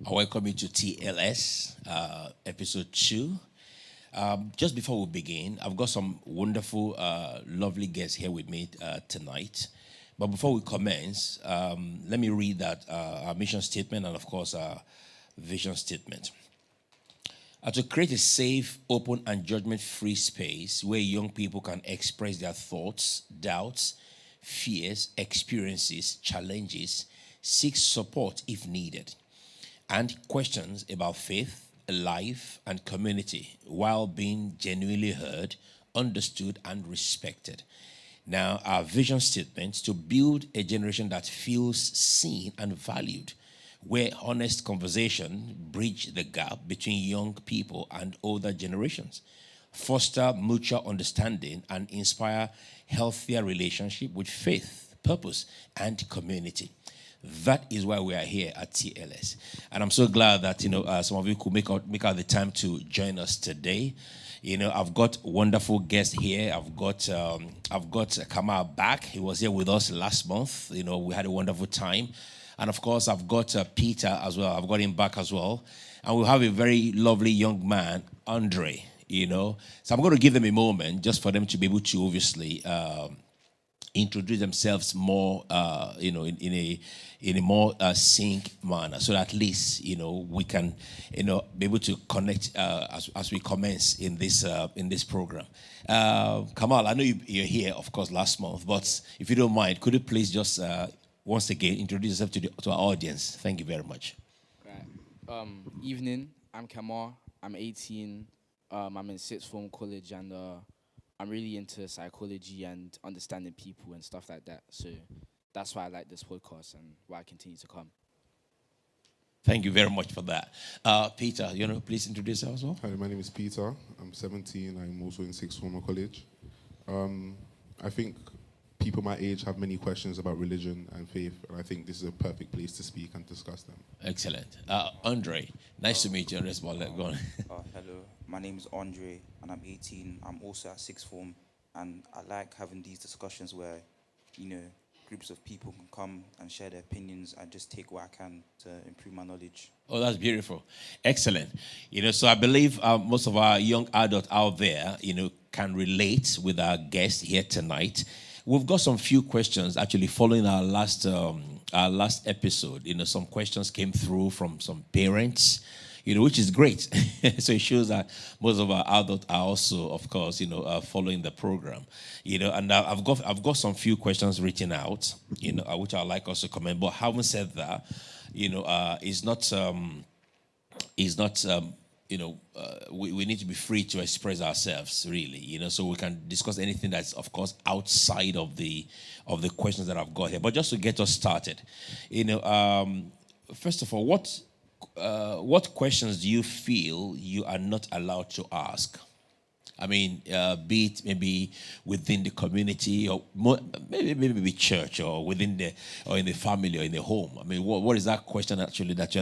I welcome you to TLS, episode 2. Just before we begin, I've got some wonderful, lovely guests here with me tonight. But before we commence, let me read that our mission statement and, of course, our vision statement. To create a safe, open, and judgment-free space where young people can express their thoughts, doubts, fears, experiences, challenges, seek support if needed, and questions about faith, life, and community while being genuinely heard, understood, and respected. Now, our vision statement to build a generation that feels seen and valued, where honest conversation bridge the gap between young people and older generations, foster mutual understanding, and inspire healthier relationship with faith, purpose, and community. That is why we are here at TLS. And I'm so glad that, some of you could make out the time to join us today. I've got wonderful guests here. I've got Kamal back. He was here with us last month. We had a wonderful time. And of course, I've got Peter as well. I've got him back as well. And we'll have a very lovely young man, Andre, So I'm going to give them a moment just for them to be able to obviously introduce themselves more, in a more sync manner, so that at least we can be able to connect as we commence in this program. Kamal, I know you're here, of course, last month, but if you don't mind, could you please just once again introduce yourself to our audience? Thank you very much. Right. Evening. I'm Kamal. I'm 18. I'm in sixth form college, and I'm really into psychology and understanding people and stuff like that. So that's why I like this podcast and why I continue to come. Thank you very much for that. Peter, please introduce yourself as well. Hi, my name is Peter. I'm 17. I'm also in sixth form of college. I think people my age have many questions about religion and faith, and I think this is a perfect place to speak and discuss them. Excellent. Andre, nice to meet you. Go on. Hello, my name is Andre, and I'm 18. I'm also at sixth form, and I like having these discussions where, groups of people can come and share their opinions and just take what I can to improve my knowledge. Oh, that's beautiful. Excellent. So I believe most of our young adults out there, can relate with our guest here tonight. We've got some few questions actually following our last episode. Some questions came through from some parents, which is great. So it shows that most of our adults are also, of course, following the program. And I've got some few questions written out, which I'd like us to comment. But having said that, we need to be free to express ourselves, really, so we can discuss anything that's, of course, outside of the questions that I've got here. But just to get us started, first of all, what questions do you feel you are not allowed to ask? I mean, be it maybe within the community or maybe church or in the family or in the home. I mean, what is that question actually that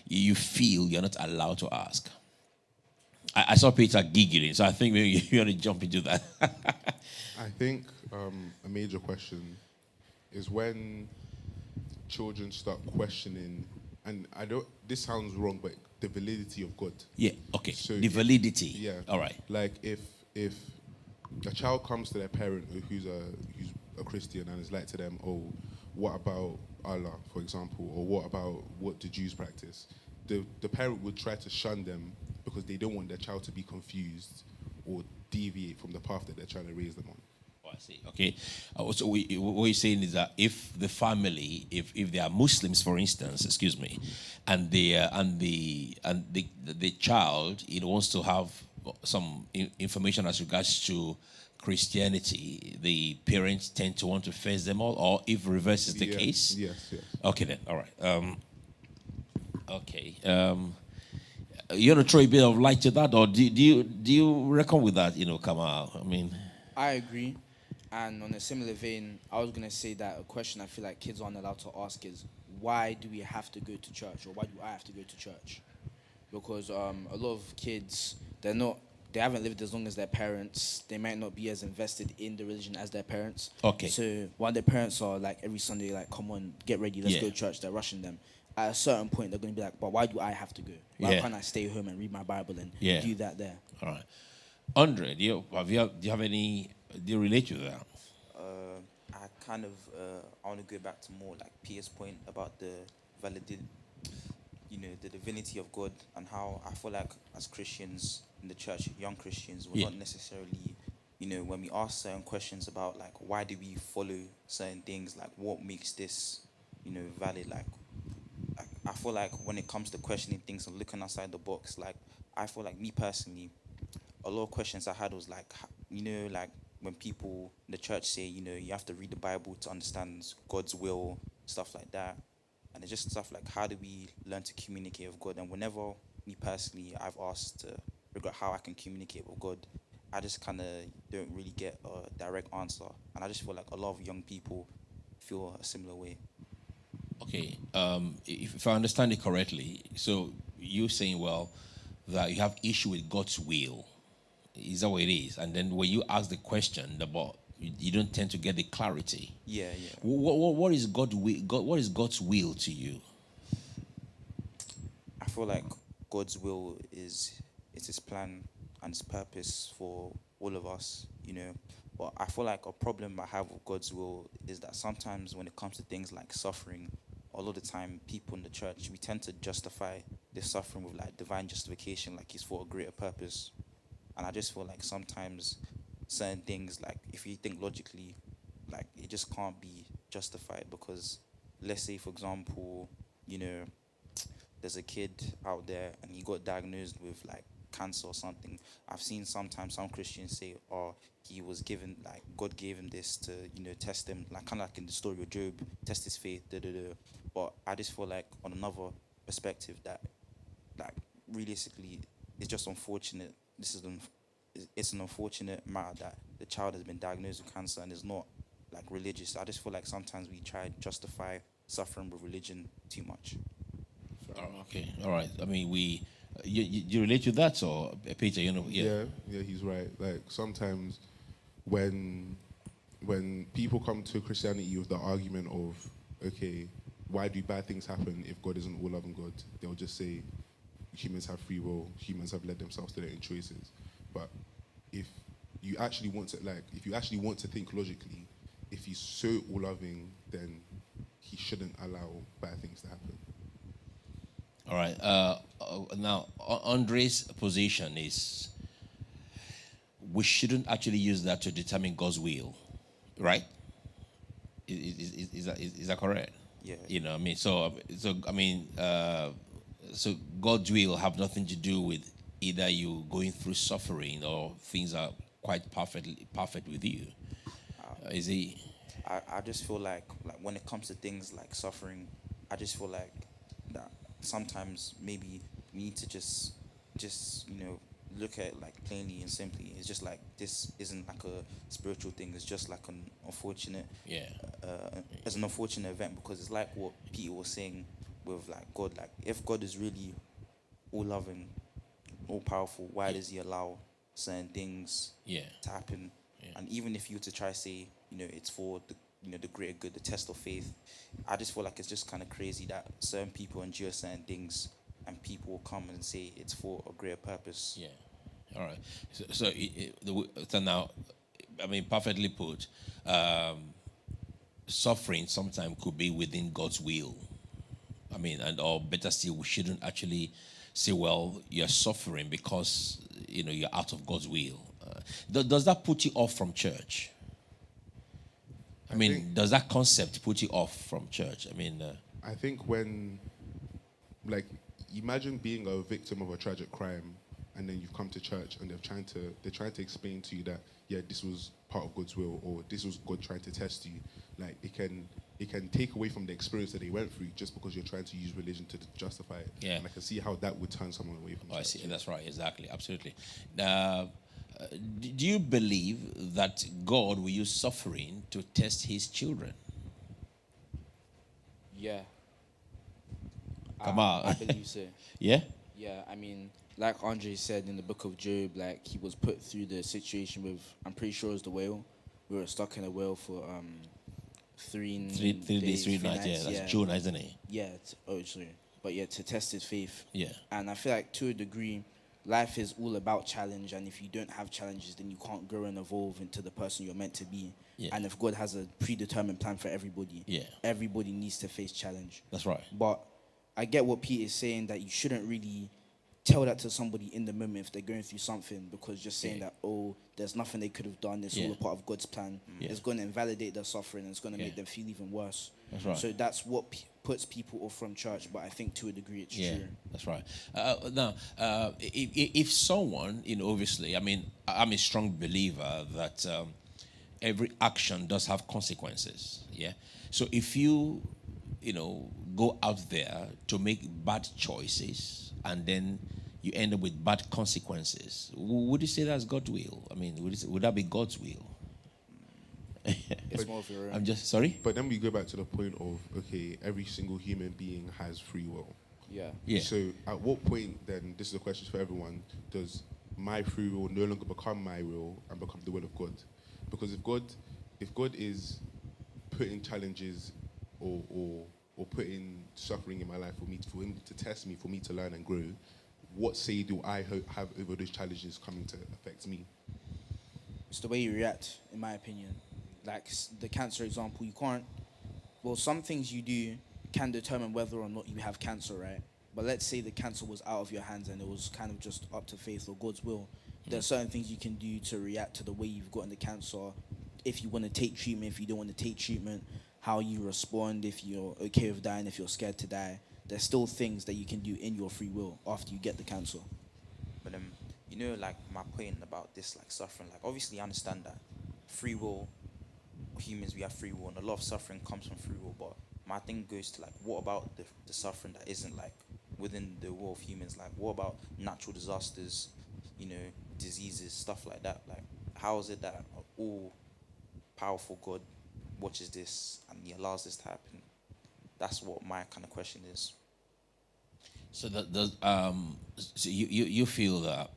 you feel you're not allowed to ask? I saw Peter giggling, so I think maybe you want to jump into that. I think a major question is when children start questioning, and this sounds wrong, but the validity of God. Yeah, okay. So the validity. Yeah. All right. Like if a child comes to their parent who's a Christian and is like to them, oh, what about Allah, for example, or what about what the Jews practice? The parent would try to shun them because they don't want their child to be confused or deviate from the path that they're trying to raise them on. I see. Okay. So what you're saying is that if the family, if they are Muslims, for instance, and the child, wants to have some information as regards to Christianity, the parents tend to want to face them all, or if reverse is the case. Yes. Okay then. All right. Okay. You want to throw a bit of light to that, or do you reckon with that? Kamal. I mean, I agree. And on a similar vein, I was going to say that a question I feel like kids aren't allowed to ask is, why do we have to go to church? Or why do I have to go to church? Because a lot of kids, they haven't lived as long as their parents. They might not be as invested in the religion as their parents. Okay. So while their parents are like every Sunday, like, come on, get ready, let's go to church, they're rushing them. at a certain point they're going to be like, but why do I have to go? Why Yeah. can't I stay home and read my Bible and Yeah. do that there? All right. Andre, do you have any? Do you relate to that? I kind of I want to go back to more like Peter's point about the validity, the divinity of God, and how I feel like as Christians in the church, young Christians, we're Yeah. not necessarily, when we ask certain questions about like why do we follow certain things, like what makes this, valid, like I feel like when it comes to questioning things and looking outside the box, like I feel like me personally, a lot of questions I had was like, like when people in the church say, you have to read the Bible to understand God's will, stuff like that. And it's just stuff like, how do we learn to communicate with God? And whenever me personally, I've asked to figure out how I can communicate with God, I just kind of don't really get a direct answer. And I just feel like a lot of young people feel a similar way. Okay. If I understand it correctly, so you're saying, well, that you have issue with God's will. Is that what it is? And then when you ask the question about, you don't tend to get the clarity. Yeah, yeah. What is God will? What is God's will to you? I feel like God's will is it's His plan and His purpose for all of us, But I feel like a problem I have with God's will is that sometimes when it comes to things like suffering, a lot of the time people in the church we tend to justify this suffering with like divine justification, like it's for a greater purpose. And I just feel like sometimes certain things, like if you think logically, like it just can't be justified because, let's say for example, there's a kid out there and he got diagnosed with like cancer or something. I've seen sometimes some Christians say, "Oh, he was given like God gave him this to test him," like kind of like in the story of Job, test his faith. Da, da, da. But I just feel like on another perspective that like realistically it's just unfortunate. It's an unfortunate matter that the child has been diagnosed with cancer and is not like religious. I just feel like sometimes we try to justify suffering with religion too much. Okay, all right. I mean, you relate to that, or Peter? Yeah, he's right. Like sometimes when people come to Christianity with the argument of, okay, why do bad things happen if God isn't all loving God? They'll just say humans have free will, humans have led themselves to their own choices. But if you actually want to think logically, if he's so all loving, then he shouldn't allow bad things to happen. All right. Now, Andre's position is we shouldn't actually use that to determine God's will, right? Is that correct? Yeah. I mean, so God's will have nothing to do with either you going through suffering or things are quite perfect with you. Is he? I just feel like when it comes to things like suffering, I just feel like that sometimes maybe we need to just look at it like plainly and simply. It's just like this isn't like a spiritual thing. It's just like an unfortunate as an unfortunate event because it's like what Peter was saying with like God. Like if God is really all loving, all powerful, why does He allow certain things to happen? Yeah. And even if you were to try to say, it's for the greater good, the test of faith, I just feel like it's just kind of crazy that certain people endure certain things and people will come and say it's for a greater purpose. Yeah. All right. So now, I mean, perfectly put, suffering sometimes could be within God's will. I mean, or better still, we shouldn't actually say, well, you're suffering because, you're out of God's will. Does that put you off from church? I mean, does that concept put you off from church? I mean... I think when, like, imagine being a victim of a tragic crime and then you've come to church and they're trying to explain to you that, yeah, this was part of God's will or this was God trying to test you. Like, it can take away from the experience that they went through just because you're trying to use religion to justify it. Yeah. And I can see how that would turn someone away from church. I see. That's right. Exactly. Absolutely. Do you believe that God will use suffering to test His children? Yeah. Come on. I believe so. Yeah? Yeah, I mean, like Andre said in the book of Job, like he was put through the situation with, I'm pretty sure it was the whale. We were stuck in a whale for Three days, 3 nights. Yeah, that's Jonah, isn't it? Yeah. Sorry. But yeah, to test his faith. Yeah. And I feel like to a degree, life is all about challenge. And if you don't have challenges, then you can't grow and evolve into the person you're meant to be. Yeah. And if God has a predetermined plan for everybody, Yeah. everybody needs to face challenge. That's right. But I get what Pete is saying, that you shouldn't really tell that to somebody in the moment if they're going through something, because just saying that, oh, there's nothing they could have done, it's all a part of God's plan, it's going to invalidate their suffering, and it's going to make them feel even worse. That's right. So that's what puts people off from church, but I think to a degree it's true. That's right. Now, if someone, obviously, I mean, I'm a strong believer that every action does have consequences, yeah? So if you go out there to make bad choices and then you end up with bad consequences, would you say that's God's will? I mean, would that be God's will? It's more of your own. I'm just sorry. But then we go back to the point of, okay, every single human being has free will. Yeah. So at what point then, this is a question for everyone, does my free will no longer become my will and become the will of God? Because if God is putting challenges or putting suffering in my life for him to test me, for me to learn and grow, what say do I have over those challenges coming to affect me? It's the way you react, in my opinion. Like the cancer example, you can't. Well, some things you do can determine whether or not you have cancer, right? But let's say the cancer was out of your hands and it was kind of just up to faith or God's will. There are certain things you can do to react to the way you've gotten the cancer. If you want to take treatment, if you don't want to take treatment, how you respond, if you're okay with dying, if you're scared to die. There's still things that you can do in your free will after you get the cancer. But like my point about this, like suffering, like obviously I understand that free will, humans, we have free will, and a lot of suffering comes from free will. But my thing goes to like, what about the suffering that isn't like within the will of humans? Like, what about natural disasters, diseases, stuff like that? Like, how is it that an all-powerful God watches this and he allows this to happen? That's what my kind of question is. So so you feel that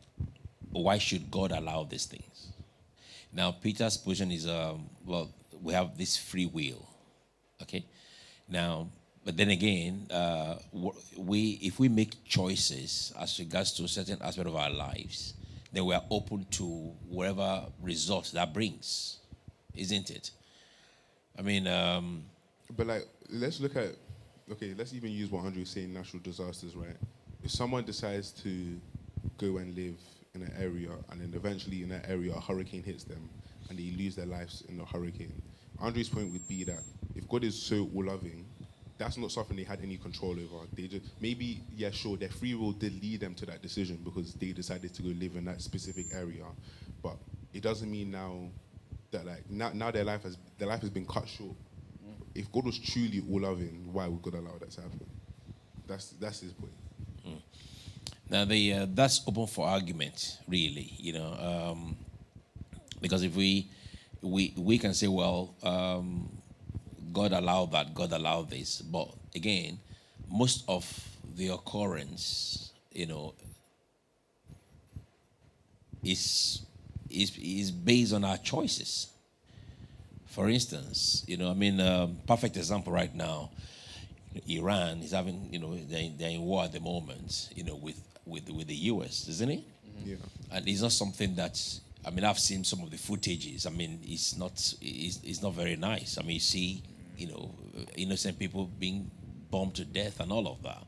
why should God allow these things? Now Peter's position is we have this free will, okay. Now, but then again, if we make choices as regards to a certain aspect of our lives, then we are open to whatever result that brings, isn't it? I mean, but like, let's even use what Andre is saying, natural disasters, right? If someone decides to go and live in an area and then eventually in that area a hurricane hits them and they lose their lives in the hurricane, Andre's point would be that if God is so all-loving, that's not something they had any control over. They just, maybe, yeah, sure, their free will did lead them to that decision because they decided to go live in that specific area, but it doesn't mean now that like now their life has been cut short. If God was truly all-loving, why would God allow that to happen? That's his point. Now, that's open for argument, really, because if we can say, well, God allowed that, God allowed this, but again, most of the occurrence, is based on our choices. For instance, perfect example right now, Iran is having, they're in war at the moment, with the US, isn't it? Mm-hmm. Yeah. And it's not something that, I've seen some of the footages. It's not very nice. You see, innocent people being bombed to death and all of that,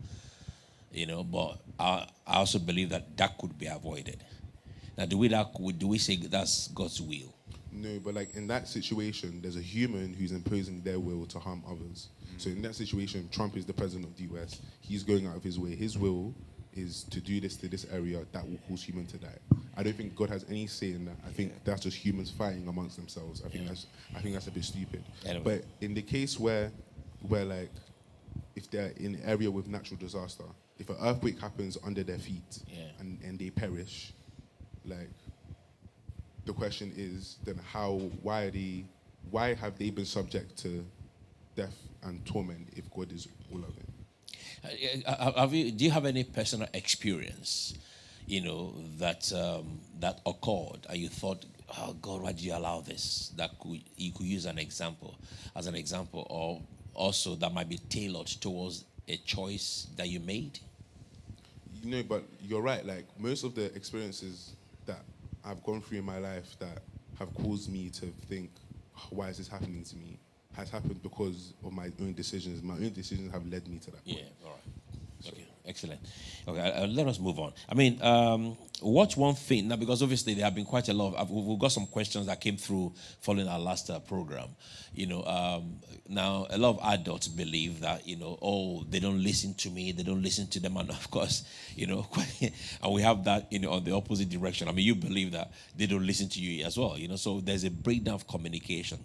but I also believe that could be avoided. Now, do we say that's God's will? No, but like in that situation, there's a human who's imposing their will to harm others. So in that situation, Trump is the president of the US. He's going out of his way. His will is to do this to this area that will cause human to die. I don't think God has any say in that. I think that's just humans fighting amongst themselves. I think that's a bit stupid. Anyway. But in the case where like if they're in an area with natural disaster, if an earthquake happens under their feet and they perish, like the question is then why have they been subject to death and torment if God is all of it? Do you have any personal experience, that occurred and you thought oh God, why do you allow this? That you could use as an example, or also that might be tailored towards a choice that you made. But you're right. Like most of the experiences that I've gone through in my life that have caused me to think, why is this happening to me? Has happened because of my own decisions. My own decisions have led me to that point. Yeah, all right. Okay, excellent. Okay, let us move on. I mean, what's one thing now? Because obviously there have been quite a lot. We've got some questions that came through following our last program. Now a lot of adults believe that oh, they don't listen to me, they don't listen to them, and of course, and we have that on the opposite direction. I mean, you believe that they don't listen to you as well. So there's a breakdown of communication.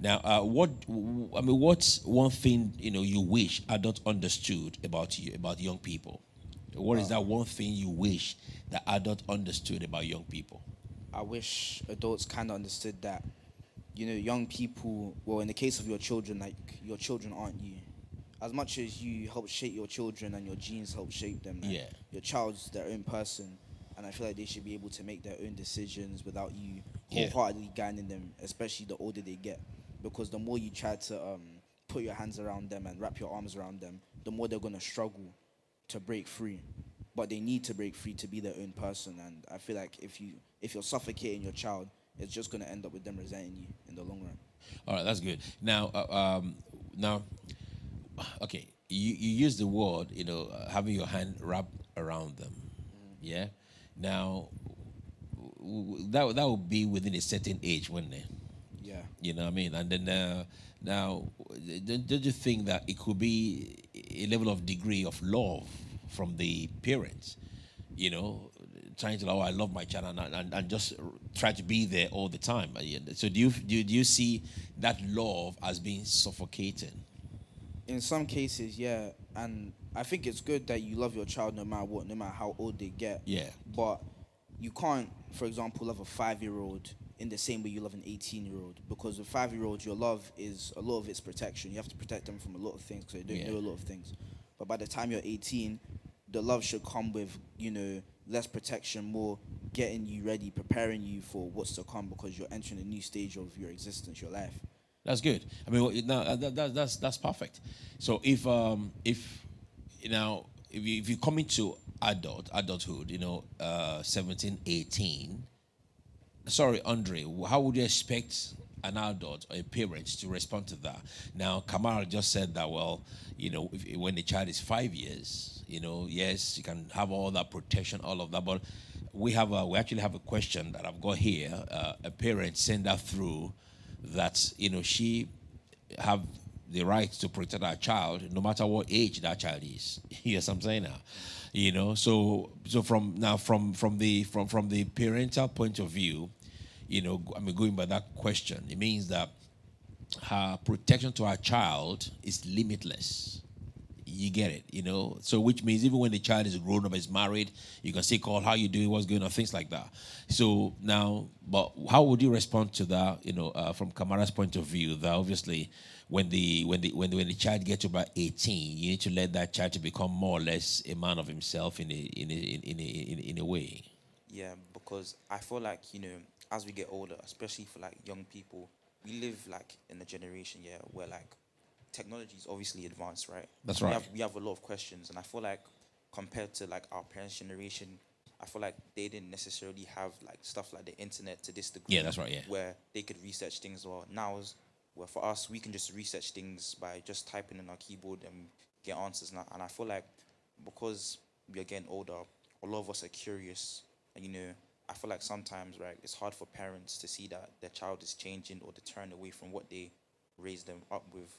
Now, what's one thing you wish adults understood about you, about young people? What is that one thing you wish that adults understood about young people? I wish adults kind of understood that, young people, well, in the case of your children, like, your children aren't you. As much as you help shape your children and your genes help shape them, like, Yeah. your child's their own person. And I feel like they should be able to make their own decisions without you Yeah. wholeheartedly guiding them, especially the older they get. Because the more you try to put your hands around them and wrap your arms around them, the more they're going to struggle to break free. But they need to break free to be their own person. And I feel like if you're suffocating your child, it's just going to end up with them resenting you in the long run. All right, that's good. Now, okay, you use the word, having your hand wrapped around them. Yeah. Now, that would be within a certain age, wouldn't it? Yeah. You know what I mean? And then now, don't you think that it could be a level of degree of love from the parents? Trying to, oh, I love my child, and just try to be there all the time. So do you see that love as being suffocating? In some cases, yeah. And I think it's good that you love your child no matter what, no matter how old they get. Yeah. But you can't, for example, love a 5-year-old in the same way you love an 18-year-old. Because with 5-year-olds, your love is a lot of it's protection. You have to protect them from a lot of things because they don't know a lot of things. But by the time you're 18, the love should come with, less protection, more getting you ready, preparing you for what's to come because you're entering a new stage of your existence, your life. That's good. I mean, now that's perfect. So if you come into adulthood, 17, 18. Sorry, Andre, how would you expect an adult or a parent to respond to that? Now, Kamara just said that, well, when the child is 5 years, yes, you can have all that protection, all of that, but we actually have a question that I've got here. A parent sent that through that, she have the right to protect our child no matter what age that child is. Yes, I'm saying now. So from the parental point of view, going by that question, it means that her protection to our child is limitless. You get it, So which means even when the child is grown up, is married, you can still call, how you doing, what's going on, things like that. So now, but how would you respond to that, from Kamara's point of view, that obviously when the child gets to about 18, you need to let that child to become more or less a man of himself in a way. Yeah, because I feel like, as we get older, especially for like young people, we live like in a generation, where like technology is obviously advanced, right? That's right. We have a lot of questions, and I feel like compared to like our parents' generation, I feel like they didn't necessarily have like stuff like the internet to this degree. Yeah, that's right. Yeah. Where they could research things. Well, now, where for us, we can just research things by just typing in our keyboard and get answers. And I feel like because we are getting older, a lot of us are curious, and I feel like sometimes, right, it's hard for parents to see that their child is changing or to turn away from what they raised them up with,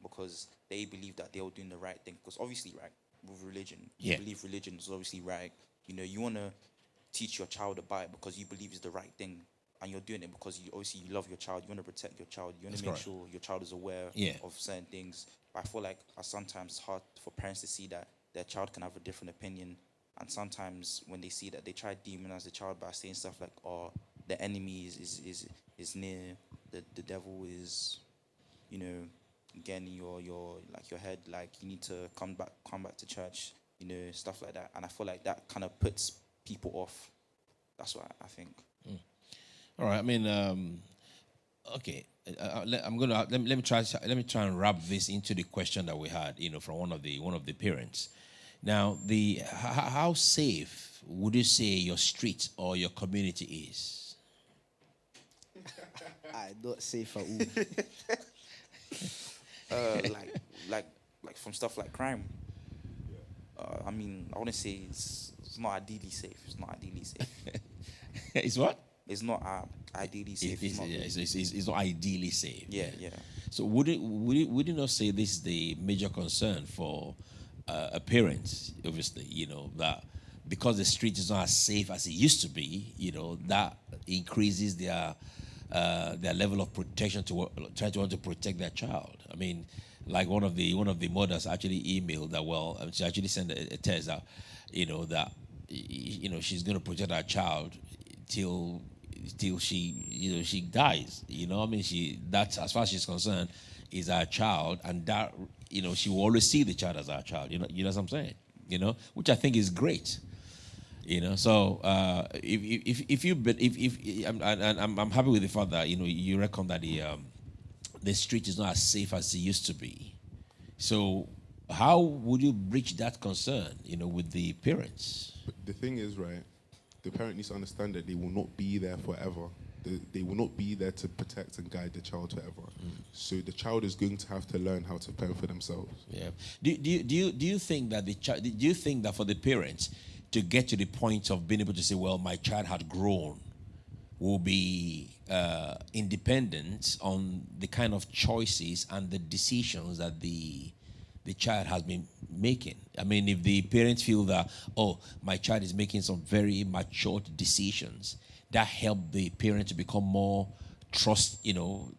because they believe that they're doing the right thing. Because obviously, right, with religion, you believe religion is obviously right. You want to teach your child about it because you believe it's the right thing, and you're doing it because you love your child. You want to protect your child. You want to make sure your child is aware of certain things. But I feel like sometimes it's hard for parents to see that their child can have a different opinion. And sometimes when they see that, they try to demonize the child by saying stuff like, "Oh, the enemy is near. The devil is, getting your like your head. Like you need to come back to church. Stuff like that." And I feel like that kind of puts people off. That's what I think. All right. I mean, okay. Let me try and wrap this into the question that we had, from one of the parents. Now, how safe would you say your street or your community is? I not safe at all. Like, like, like from stuff like crime. I mean, I want to say it's not ideally safe. It's not ideally safe. It's what? It's not ideally safe. It's, not yeah, really. it's not ideally safe. Yeah. So would you not say this is the major concern for a parent? Obviously, that because the street is not as safe as it used to be, that increases their level of protection to try to want to protect their child. I mean, like one of the mothers actually emailed that. Well, she actually sent a text that, that she's going to protect her child till she dies. I mean, that's, as far as she's concerned, is our child, and that she will always see the child as our child. You know what I'm saying? Which I think is great. So I'm happy with the fact that you reckon that the street is not as safe as it used to be. So how would you bridge that concern with the parents? But the thing is, right, the parent needs to understand that they will not be there forever. They will not be there to protect and guide the child forever. So the child is going to have to learn how to fend for themselves. Yeah. Do you think that do you think that for the parents to get to the point of being able to say, well, my child had grown, will be independent on the kind of choices and the decisions that the child has been making? I mean, if the parents feel that, oh, my child is making some very mature decisions, that help the parent to become more trust,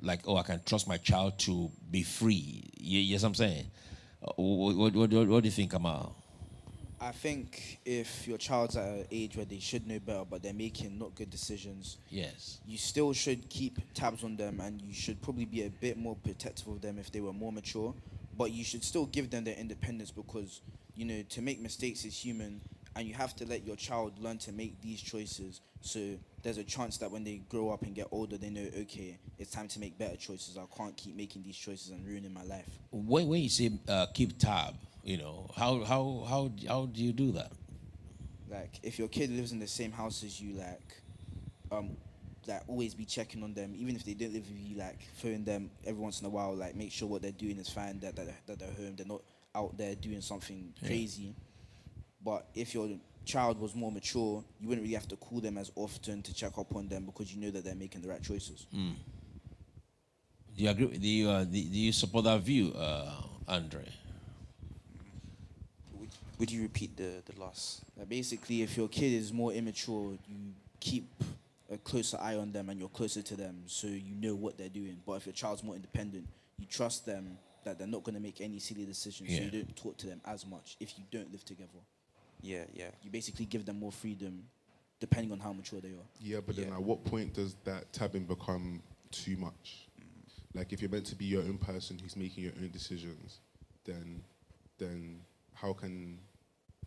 like, oh, I can trust my child to be free. Yes, I'm saying. What do you think, Amal? I think if your child's at an age where they should know better, but they're making not good decisions, Yes. you still should keep tabs on them, and you should probably be a bit more protective of them if they were more mature. But you should still give them their independence, because to make mistakes is human, and you have to let your child learn to make these choices. So there's a chance that when they grow up and get older, they know, okay, it's time to make better choices. I can't keep making these choices and ruining my life. When you say keep tab, how do you do that? Like, if your kid lives in the same house as you, always be checking on them, even if they don't live with you, like phone them every once in a while, like make sure what they're doing is fine, that they're home, they're not out there doing something crazy. But if your child was more mature, you wouldn't really have to call them as often to check up on them, because you know that they're making the right choices. Do you agree? Do you support that view, Andre? Would you repeat the last? Basically, if your kid is more immature, you keep a closer eye on them and you're closer to them, so you know what they're doing. But if your child's more independent, you trust them that they're not going to make any silly decisions, so you don't talk to them as much if you don't live together. Yeah. You basically give them more freedom depending on how mature they are. Yeah, but then at what point does that tabbing become too much? Like, if you're meant to be your own person who's making your own decisions, then how can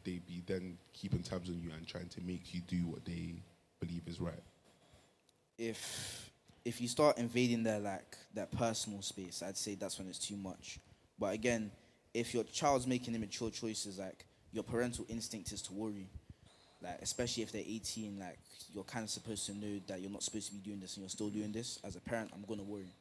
they be then keeping tabs on you and trying to make you do what they believe is right? If you start invading their personal space, I'd say that's when it's too much. But again, if your child's making immature choices, like, your parental instinct is to worry. Like, especially if they're 18, like, you're kind of supposed to know that you're not supposed to be doing this and you're still doing this. As a parent, I'm gonna worry.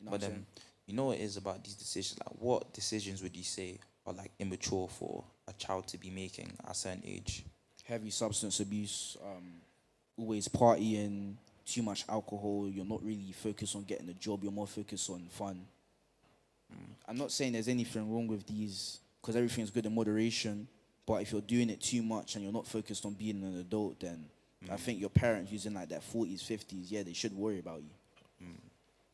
But then, what it is about these decisions? Like, what decisions would you say are like immature for a child to be making at a certain age? Heavy substance abuse, always partying, too much alcohol. You're not really focused on getting a job. You're more focused on fun. I'm not saying there's anything wrong with these, because everything's good in moderation. But if you're doing it too much and you're not focused on being an adult, then I think your parents who's in like their 40s, 50s, they should worry about you.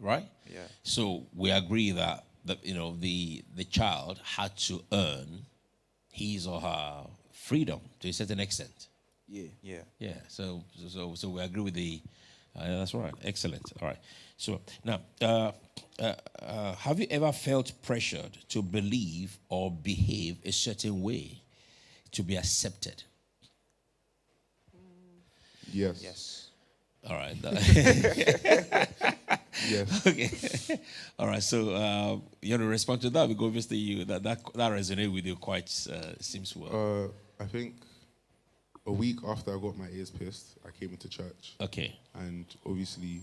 Right? Yeah. So we agree that the child had to earn his or her freedom to a certain extent. Yeah. So we agree with the. That's right. Excellent. All right. So now, have you ever felt pressured to believe or behave a certain way to be accepted? Yes. Yes. All right. Yes. Okay. All right. So you want to respond to that? Because obviously that resonated with you quite seems well. I think a week after I got my ears pierced, I came into church, Okay. and obviously,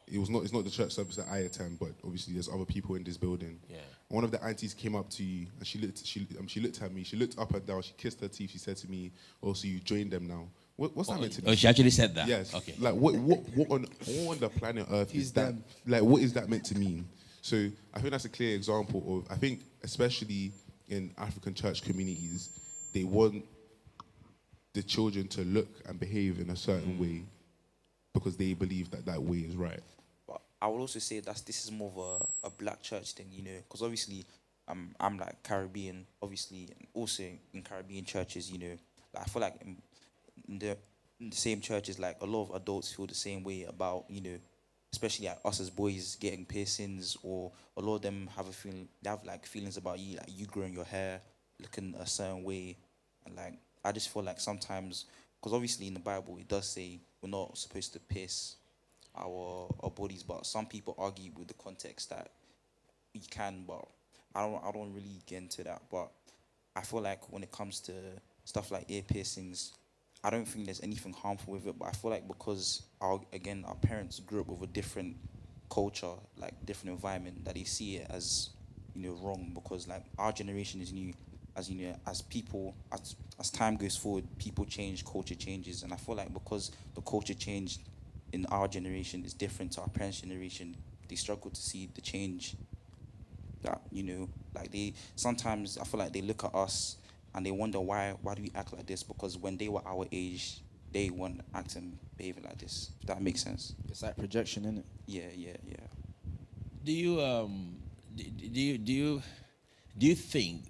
it's not the church service that I attend, but obviously there's other people in this building. Yeah. One of the aunties came up to you, and she looked at me. She looked up and down. She kissed her teeth. She said to me, "Oh, so you joined them now? What's that meant to Oh, me?" she actually said that. Yes. Okay. Like what on the planet Earth is that? them? Like what is that meant to mean? So I think that's a clear example of. I think especially in African church communities, they want the children to look and behave in a certain way because they believe that way is right. But I would also say this is more of a black church thing, because obviously I'm like Caribbean, obviously, and also in Caribbean churches, like, I feel like in the same churches, like a lot of adults feel the same way about, especially like us as boys getting piercings, or a lot of them they have like feelings about you, like you growing your hair, looking a certain way, and like I just feel like sometimes, because obviously in the Bible it does say we're not supposed to pierce our bodies, but some people argue with the context that you can, but I don't really get into that. But I feel like when it comes to stuff like ear piercings, I don't think there's anything harmful with it. But I feel like because our parents grew up with a different culture, like different environment, that they see it as wrong. Because like our generation is new, as people, as time goes forward, people change, culture changes, and I feel like because the culture changed in our generation is different to our parents' generation, they struggle to see the change. That like they sometimes I feel like they look at us and they wonder why do we act like this, because when they were our age they weren't acting, behaving like this. If that makes sense. It's like projection, isn't it? Yeah. Do you do you think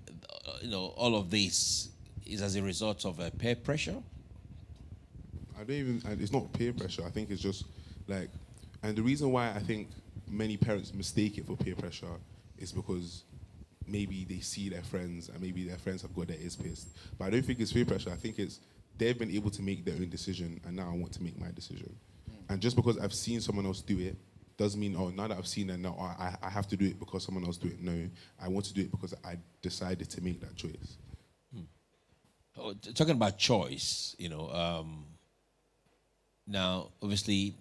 all of this is as a result of peer pressure? I don't even. And it's not peer pressure. I think it's just like, and the reason why I think many parents mistake it for peer pressure is because maybe they see their friends and maybe their friends have got their ears pierced. But I don't think it's peer pressure. I think it's they've been able to make their own decision, and now I want to make my decision. And just because I've seen someone else do it doesn't mean, oh, now that I've seen it, now I have to do it because someone else do it. No, I want to do it because I decided to make that choice. Oh, talking about choice, now obviously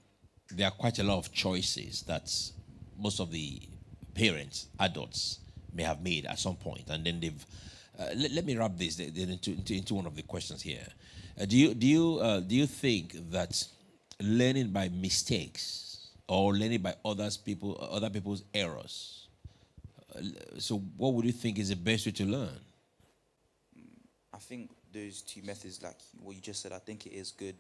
there are quite a lot of choices that most of the parents, adults, may have made at some point, and then they've. Let me wrap this into one of the questions here. Do you think that learning by mistakes or learning by other people's errors? So, what would you think is the best way to learn? I think those two methods, like what you just said, I think it is good.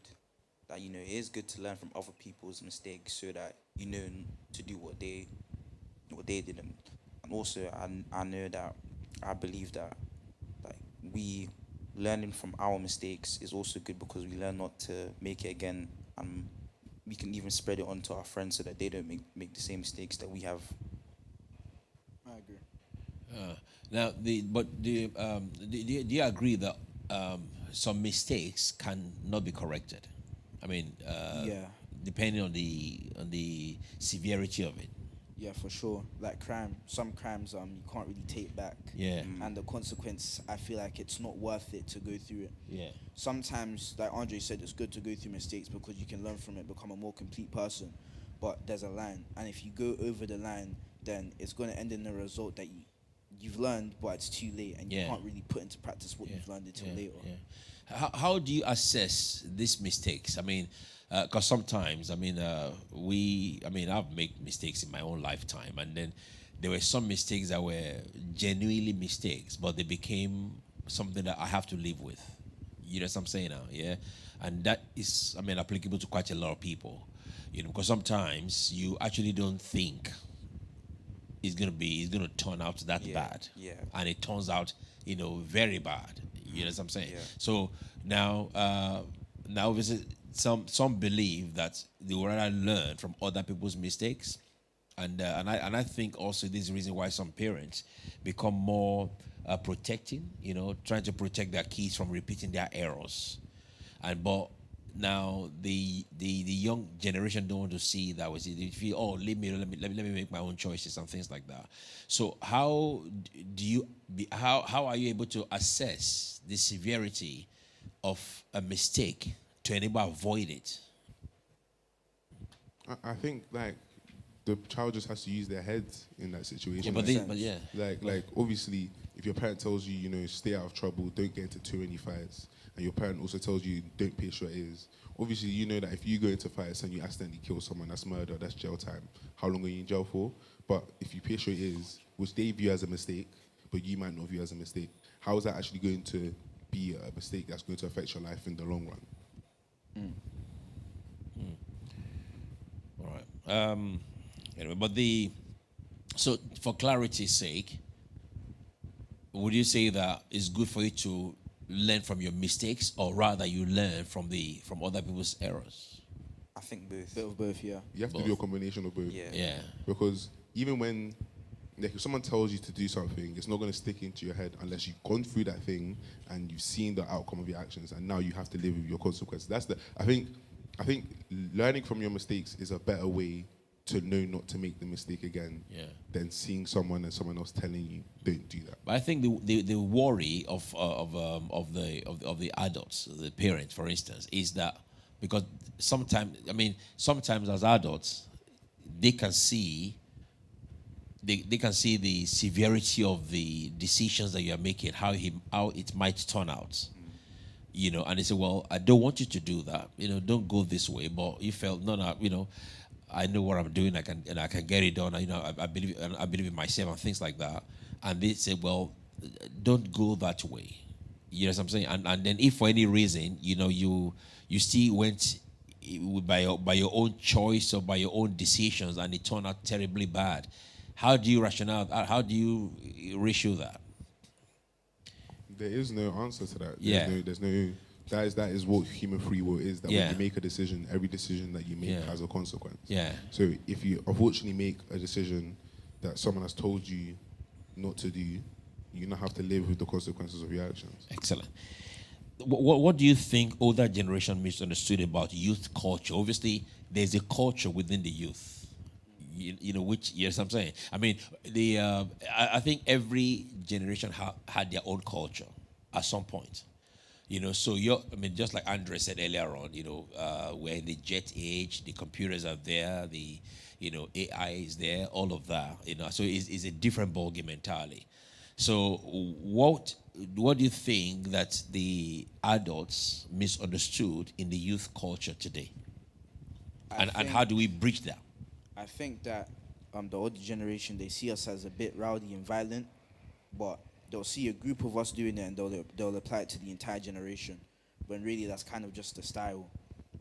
That it is good to learn from other people's mistakes so that to do what they did, and also I know that I believe that like we learning from our mistakes is also good because we learn not to make it again, and we can even spread it on to our friends so that they don't make the same mistakes that we have. I agree. Now, do you agree that some mistakes can not be corrected? I mean, Yeah. depending on the severity of it. Yeah, for sure. Like some crimes you can't really take back. Yeah. And the consequence, I feel like it's not worth it to go through it. Yeah. Sometimes, like Andre said, it's good to go through mistakes because you can learn from it, become a more complete person. But there's a line, and if you go over the line, then it's going to end in a result that you've learned, but it's too late, and you can't really put into practice what you've learned until later. Yeah. How do you assess these mistakes? I mean, because sometimes, I've made mistakes in my own lifetime, and then there were some mistakes that were genuinely mistakes, but they became something that I have to live with. You know what I'm saying now? Yeah. And that is, applicable to quite a lot of people. Because sometimes you actually don't think it's gonna turn out that bad. Yeah. And it turns out, very bad. You know what I'm saying? Yeah. So now obviously some believe that they would rather learn from other people's mistakes, and I think also this is the reason why some parents become more protecting, trying to protect their kids from repeating their errors, but now the young generation don't want to see that way. They feel, oh, let me make my own choices and things like that. So how do you how are you able to assess the severity of a mistake to enable avoid it? I think like the child just has to use their heads in that situation. Yeah, but, Like, but yeah, like obviously, if your parent tells you, stay out of trouble, don't get into too many fights, and your parent also tells you don't pierce your ears, obviously you know that if you go into fights and you accidentally kill someone, that's murder, that's jail time. How long are you in jail for? But if you pierce your ears, which they view as a mistake, but you might not view as a mistake, how is that actually going to be a mistake that's going to affect your life in the long run? all right. Anyway, but so for clarity's sake, would you say that it's good for you to learn from your mistakes, or rather you learn from other people's errors? I think both. Bit of both, yeah. You have to do a combination of both. Yeah. Yeah. Because even when, like, if someone tells you to do something, it's not going to stick into your head unless you've gone through that thing and you've seen the outcome of your actions, and now you have to live with your consequences. I think learning from your mistakes is a better way to know not to make the mistake again, than seeing someone and someone else telling you don't do that. But I think the worry of the adults, the parents, for instance, is that because sometimes as adults, they can see the severity of the decisions that you are making, how it might turn out. And they say, well, I don't want you to do that. Don't go this way. But you felt, no, I know what I'm doing. I can get it done. I believe in myself and things like that. And they say, well, don't go that way. You know what I'm saying? And then if for any reason, you still went by your own choice or by your own decisions, and it turned out terribly bad, how do you rationale? How do you ratio that? There is no answer to that. There's Yeah. no. That is what human free will is. That Yeah. when you make a decision, every decision that you make Yeah. has a consequence. Yeah. So if you unfortunately make a decision that someone has told you not to do, you now have to live with the consequences of your actions. Excellent. What do you think older generation misunderstood about youth culture? Obviously, there's a culture within the youth. Which, yes, I'm saying. I mean, I think every generation had their own culture at some point. So just like Andre said earlier on, we're in the jet age, the computers are there, the AI is there, all of that. So it's a different ballgame entirely. So what do you think that the adults misunderstood in the youth culture today? And how do we bridge that? I think that the older generation, they see us as a bit rowdy and violent, but they'll see a group of us doing it and they'll apply it to the entire generation, when really that's kind of just a style.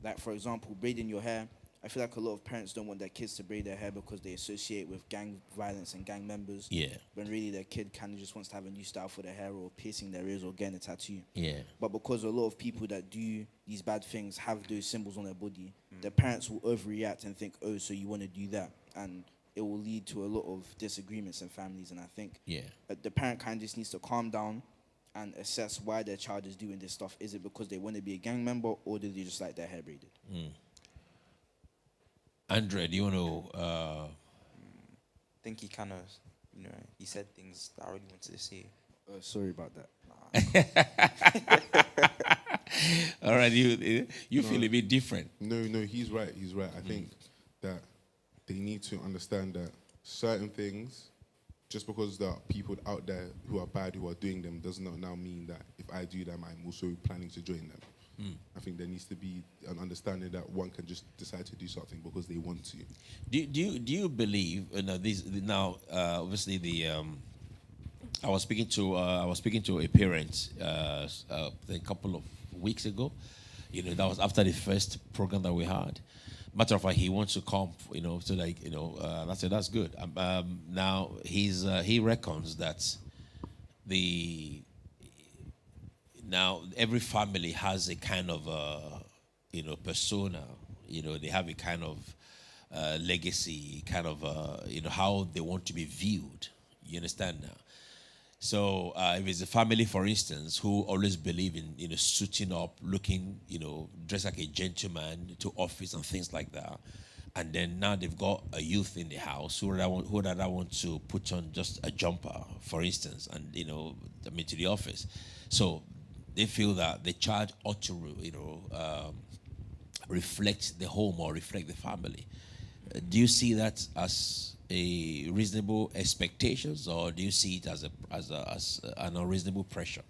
Like, for example, braiding your hair. I feel like a lot of parents don't want their kids to braid their hair because they associate with gang violence and gang members. Yeah. When really their kid kind of just wants to have a new style for their hair, or piercing their ears, or getting a tattoo. Yeah. But because a lot of people that do these bad things have those symbols on their body, their parents will overreact and think, oh, so you want to do that. And it will lead to a lot of disagreements in families. And I think the parent kind of just needs to calm down and assess why their child is doing this stuff. Is it because they want to be a gang member, or do they just like their hair braided? Andre, do you want to... I think he kind of, he said things that I really wanted to say. Sorry about that. All right, you feel a bit different. No, he's right. I think that they need to understand that certain things, just because there are people out there who are bad who are doing them, does not now mean that if I do them, I'm also planning to join them. I think there needs to be an understanding that one can just decide to do something because they want to. Do you believe obviously I was speaking to a parent a couple of weeks ago. That was after the first program that we had. Matter of fact, he wants to come, I said that's good. Now he reckons that now every family has a kind of persona. They have a kind of legacy, kind of how they want to be viewed. You understand now? So if it's a family, for instance, who always believe in suiting up, looking dressed like a gentleman to office and things like that, and then now they've got a youth in the house who to put on just a jumper, for instance, and I mean to the office, so they feel that the child ought to reflect the home or reflect the family. Do you see that as a reasonable expectations, or do you see it as an unreasonable pressure?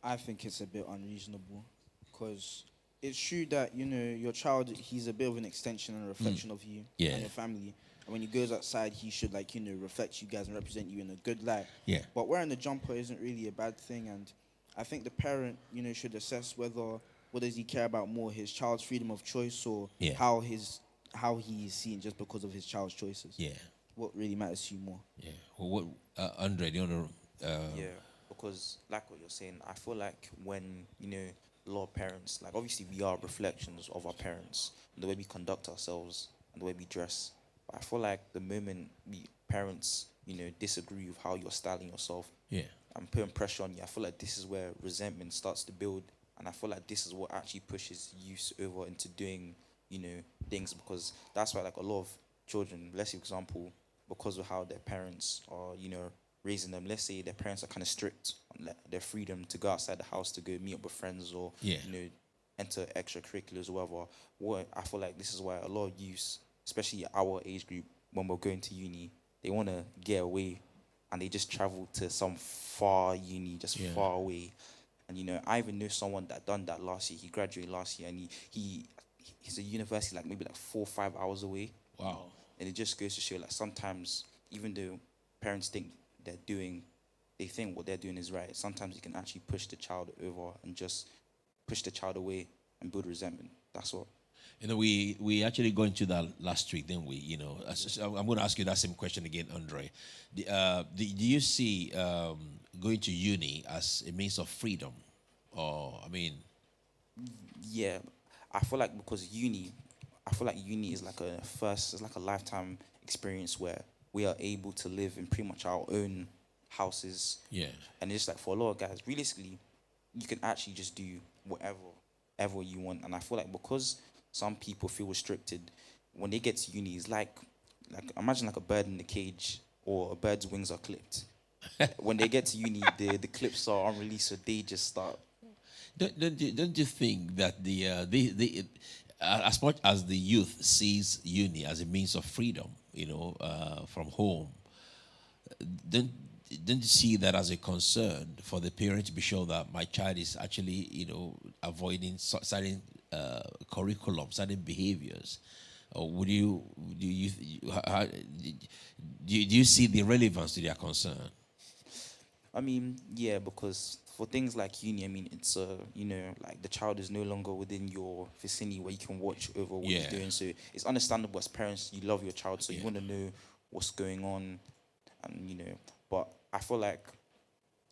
I think it's a bit unreasonable because it's true that your child, he's a bit of an extension and a reflection of you Yeah. and your family. And when he goes outside, he should reflect you guys and represent you in a good light. Yeah. But wearing a jumper isn't really a bad thing, and I think the parent should assess whether what does he care about more, his child's freedom of choice or Yeah. how he is seen just because of his child's choices. Yeah. What really matters to you more? Yeah. Well, what, Andre, do you want to? Yeah, because like what you're saying, I feel like when a lot of parents, like obviously we are reflections of our parents, and the way we conduct ourselves and the way we dress. But I feel like the moment we parents disagree with how you're styling yourself, Yeah. and putting pressure on you, I feel like this is where resentment starts to build, and I feel like this is what actually pushes youth over into doing things, because that's why like a lot of children, let's say for example, because of how their parents are raising them, let's say their parents are kind of strict on their freedom to go outside the house to go meet up with friends or Yeah. enter extracurriculars or whatever. What I feel like this is why a lot of youths, especially our age group, when we're going to uni, they want to get away, and they just travel to some far uni, just Yeah. far away. And I even knew someone that done that last year. He graduated last year, and he's a university like maybe like 4 or 5 hours away. Wow. And it just goes to show like sometimes even though parents they think what they're doing is right, sometimes you can actually push the child over and just push the child away and build resentment. That's what. We actually got into that last week, didn't we? I'm going to ask you that same question again, Andre. Do you see going to uni as a means of freedom, or I mean? Yeah, I feel like uni is like it's like a lifetime experience where we are able to live in pretty much our own houses. Yeah. And it's like for a lot of guys, realistically, you can actually just do ever you want. And I feel like because some people feel restricted, when they get to uni, it's like imagine like a bird in the cage or a bird's wings are clipped. When they get to uni, the clips are unreleased, so they just start. Don't you think that as much as the youth sees uni as a means of freedom, from home, don't you see that as a concern for the parent to be sure that my child is actually, avoiding certain curriculum, certain behaviors? Or do you see the relevance to their concern? I mean, yeah, because for things like uni, I mean, it's like the child is no longer within your vicinity where you can watch over what he's doing. So it's understandable as parents, you love your child, so you want to know what's going on, and But I feel like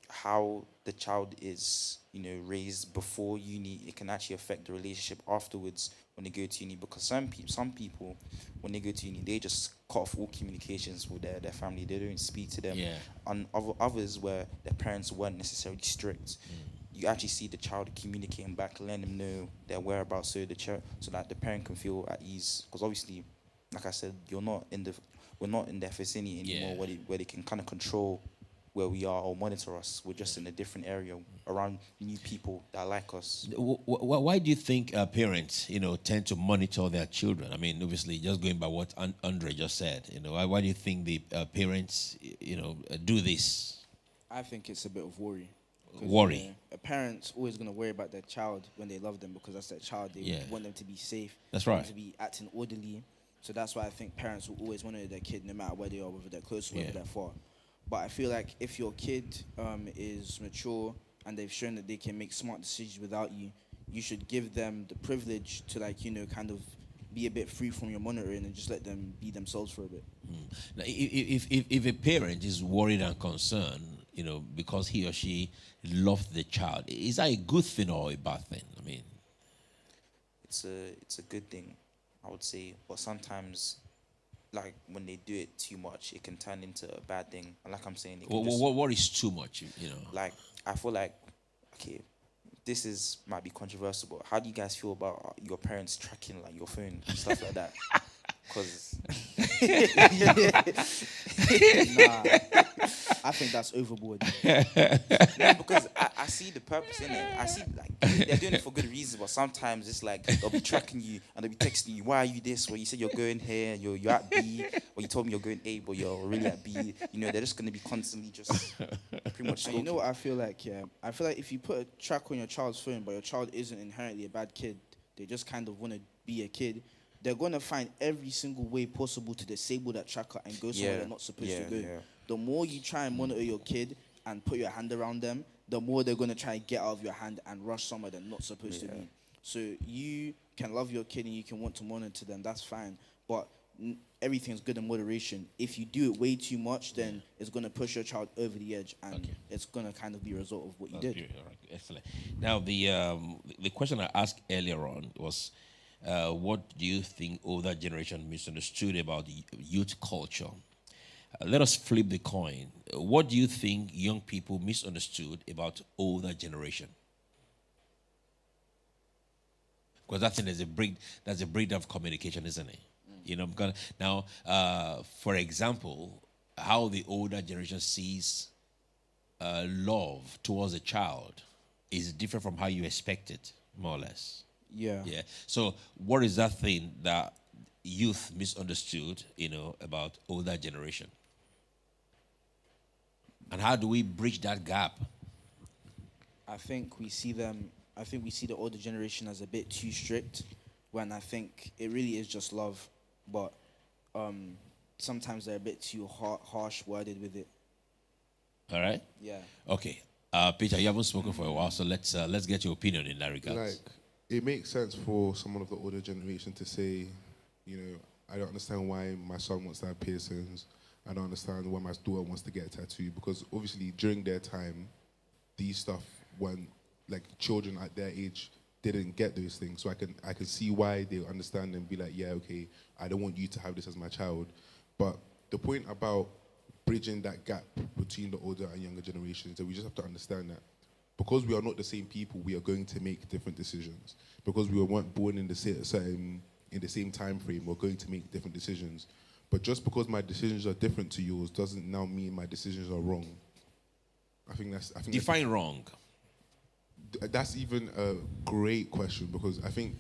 how the child is, raised before uni, it can actually affect the relationship afterwards when they go to uni. Because some people, when they go to uni, they just cut off all communications with their family. They don't speak to them. Yeah. And others where their parents weren't necessarily strict, you actually see the child communicating back, letting them know their whereabouts, so that the parent can feel at ease. Because obviously, like I said, we're not in their vicinity anymore, where they can kind of control where we are or monitor us. We're just in a different area around new people that like us. Why do you think parents, tend to monitor their children? I mean, obviously, just going by what Andre just said, why do you think the parents, do this? I think it's a bit of worry. Worry. A parent's always going to worry about their child when they love them, because that's their child. They want them to be safe. That's they right. want to be acting orderly. So that's why I think parents will always monitor their kid no matter where they are, whether they're close or whether they're far. But I feel like if your kid is mature and they've shown that they can make smart decisions without you, you should give them the privilege to kind of be a bit free from your monitoring and just let them be themselves for a bit. Now, if a parent is worried and concerned, because he or she loves the child, is that a good thing or a bad thing? I mean, it's a good thing, I would say. But sometimes like when they do it too much, it can turn into a bad thing. And like I'm saying, it can What, just what is too much? You know. like I feel like okay, this is might be controversial, but how do you guys feel about your parents tracking like your phone and stuff like that? Because Nah, I think that's overboard. no, because I see the purpose in it. I see like they're doing it for good reasons, but sometimes it's like they'll be tracking you and they'll be texting you, "Why are you this? Well, you said you're going here, you're at B, or you told me you're going A, but you're really at B." You know, they're just gonna be constantly just pretty much. And you know stalking. what I feel like? Yeah, I feel like if you put a track on your child's phone, but your child isn't inherently a bad kid, they just kind of want to be a kid. They're gonna find every single way possible to disable that tracker and go somewhere Yeah, they're not supposed yeah, to go. yeah. The more you try and monitor your kid and put your hand around them, the more they're gonna try and get out of your hand and rush somewhere they're not supposed to Yeah. be. So you can love your kid and you can want to monitor them. That's fine, but everything's good in moderation. If you do it way too much, then it's gonna push your child over the edge, and Okay. it's gonna kind of be a result of what you That's did. beautiful. All right, excellent. Now, the question I asked earlier on was, what do you think older generation misunderstood about youth culture? Let us flip the coin. What do you think young people misunderstood about older generation? Because I think that's a breakdown of communication, isn't it? You know, because now, for example, how the older generation sees love towards a child is different from how you expect it, more or less. Yeah. Yeah. So, what is that thing that youth misunderstood, about older generation? And how do we bridge that gap? I think we see them. I think we see the older generation as a bit too strict, when I think it really is just love, but sometimes they're a bit too harsh worded with it. All right. Yeah. Okay. Peter, you haven't spoken for a while, so let's get your opinion in that regard. Like, it makes sense for someone of the older generation to say, I don't understand why my son wants to have piercings. I don't understand why my daughter wants to get a tattoo, because obviously during their time, these stuff, when like children at their age didn't get those things. So I can see why they understand and be like, yeah, okay, I don't want you to have this as my child. But the point about bridging that gap between the older and younger generations, that we just have to understand that because we are not the same people, we are going to make different decisions. Because we weren't born in the same time frame, we're going to make different decisions. But just because my decisions are different to yours doesn't now mean my decisions are wrong. I think Define wrong. that's even a great question, because I think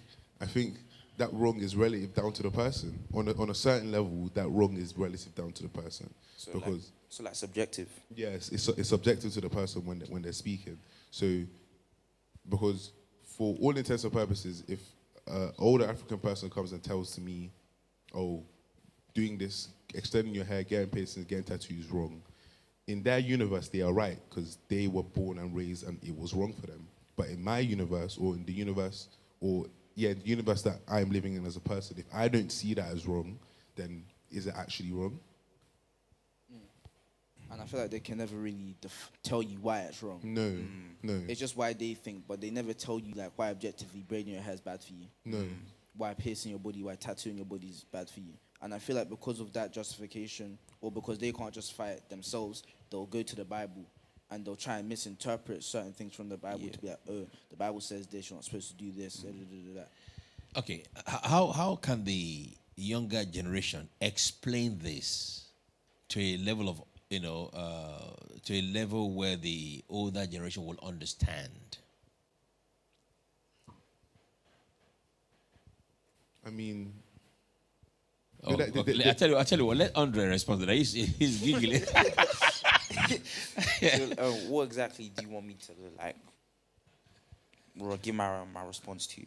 that wrong is relative down to the person. On a certain level, that wrong is relative down to the person. So Because like subjective. yes, it's subjective to the person when they're speaking. So, because for all intents and purposes, if an older African person comes and tells to me, "Oh, doing this, extending your hair, getting piercings, getting tattoos is wrong," in their universe, they are right, because they were born and raised and it was wrong for them. But in my universe, or in the universe, the universe that I'm living in as a person, if I don't see that as wrong, then is it actually wrong? And I feel like they can never really tell you why it's wrong. No, no, It's just why they think, but they never tell you like why objectively braiding your hair is bad for you. no. Why piercing your body, why tattooing your body is bad for you. And I feel like because of that justification, or because they can't justify it themselves, they'll go to the Bible and they'll try and misinterpret certain things from the Bible to be like, oh, the Bible says this, you're not supposed to do this, da. Okay. How can the younger generation explain this to a level of to a level where the older generation will understand? I mean, Oh, Like, okay. I tell you what. Let Andre respond to that. He's giggling. So, what exactly do you want me to like? Or give my response to?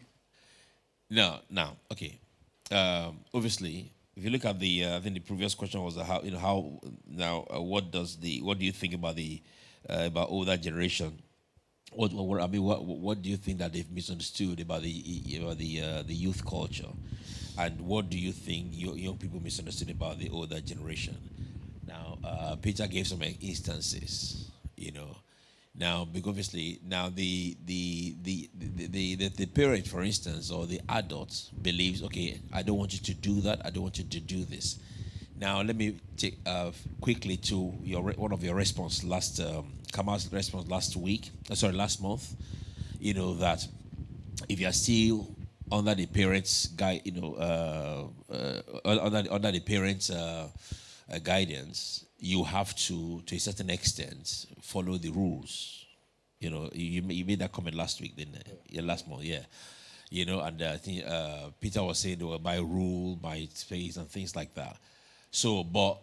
No, okay. Obviously, if you look at I think the previous question was how now what do you think about about older generation? What do you think that they've misunderstood about the youth culture, and what do you think young people misunderstood about the older generation? Now, Peter gave some instances, Now, because obviously, now the parent, for instance, or the adult believes, okay, I don't want you to do that. I don't want you to do this. Now, let me take quickly to one of your response last Kamal's response last week. Last month. You know that if you are still under the parents' guide, under the parents' guidance, you have to a certain extent, follow the rules. You know, you made that comment last week, didn't it? Yeah, last month, yeah. You know, and I think Peter was saying they were by rule, by space, and things like that. So, but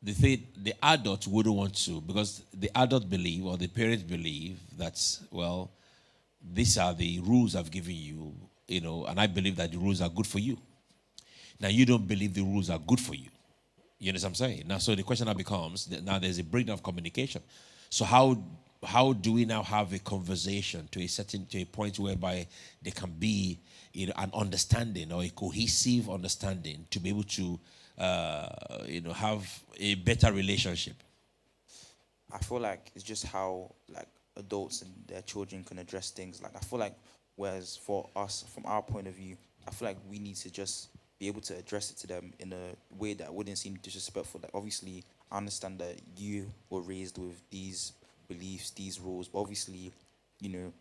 the adult wouldn't want to, because the adult believe, or the parents believe that, well, these are the rules I've given you, you know, and I believe that the rules are good for you. Now, you don't believe the rules are good for you. You know what I'm saying? Now, so the question now becomes, now there's a breakdown of communication. So how do we now have a conversation to a point whereby there can be, you know, an understanding or a cohesive understanding to be able to, have a better relationship? I feel like it's just how like adults and their children can address things. Like I feel like whereas for us, from our point of view, I feel like we need to just be able to address it to them in a way that wouldn't seem disrespectful. Like obviously, I understand that you were raised with these beliefs, these rules, but obviously, you know,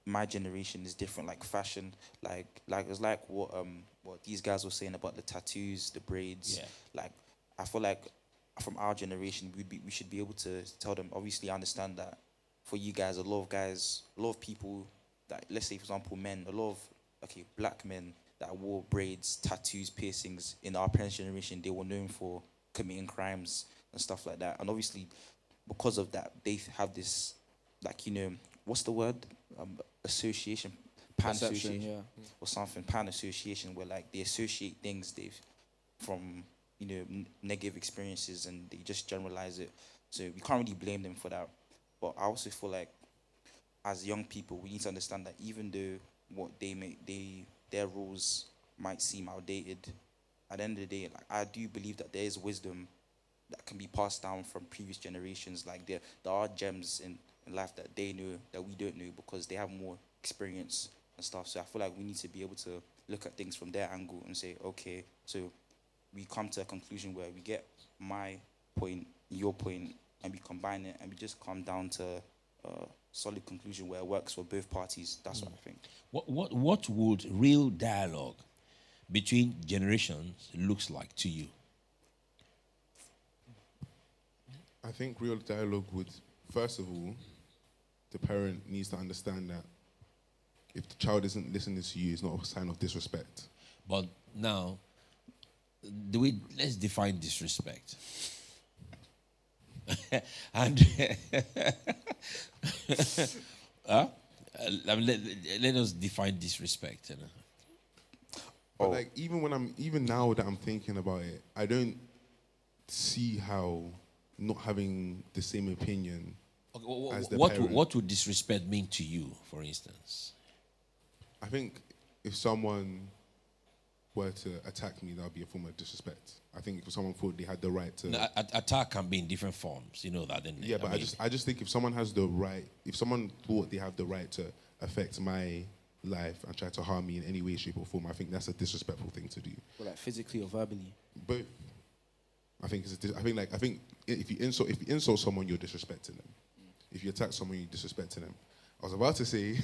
my generation is different. Like fashion, like it's like what these guys were saying about the tattoos, the braids. Yeah. Like I feel like from our generation, we should be able to tell them. Obviously, I understand that for you guys, a lot of people that, let's say for example, men, a lot of black men that wore braids, tattoos, piercings in our parents' generation, they were known for committing crimes and stuff like that. And obviously, because of that, they have this, like, you know, what's the word? Association, pan Perception, association, or something, pan association, where like they associate things they've from, you know, negative experiences, and they just generalize it. So we can't really blame them for that. But I also feel like, as young people, we need to understand that even though what their rules might seem outdated, at the end of the day, like I do believe that there is wisdom that can be passed down from previous generations. Like there are gems in life that they know that we don't know because they have more experience and stuff. So I feel like we need to be able to look at things from their angle and say, okay, so we come to a conclusion where we get my point, your point, and we combine it, and we just come down to a solid conclusion where it works for both parties. That's what I think. What would real dialogue between generations looks like to you? I think real dialogue would, first of all, the parent needs to understand that if the child isn't listening to you, it's not a sign of disrespect. But now, let's define disrespect. And let us define disrespect. You know? But like even now that I'm thinking about it, I don't see how not having the same opinion as the parent. What would disrespect mean to you, for instance? I think if someone were to attack me, that would be a form of disrespect. I think if someone thought they had the right to... No, attack can be in different forms, you know that, didn't it? Yeah, but I just think if someone has the right... If someone thought they have the right to affect my life and try to harm me in any way, shape or form, I think that's a disrespectful thing to do. Well, like physically or verbally? Both. I think if you insult someone, you're disrespecting them. If you attack someone, you're disrespecting them. I was about to say,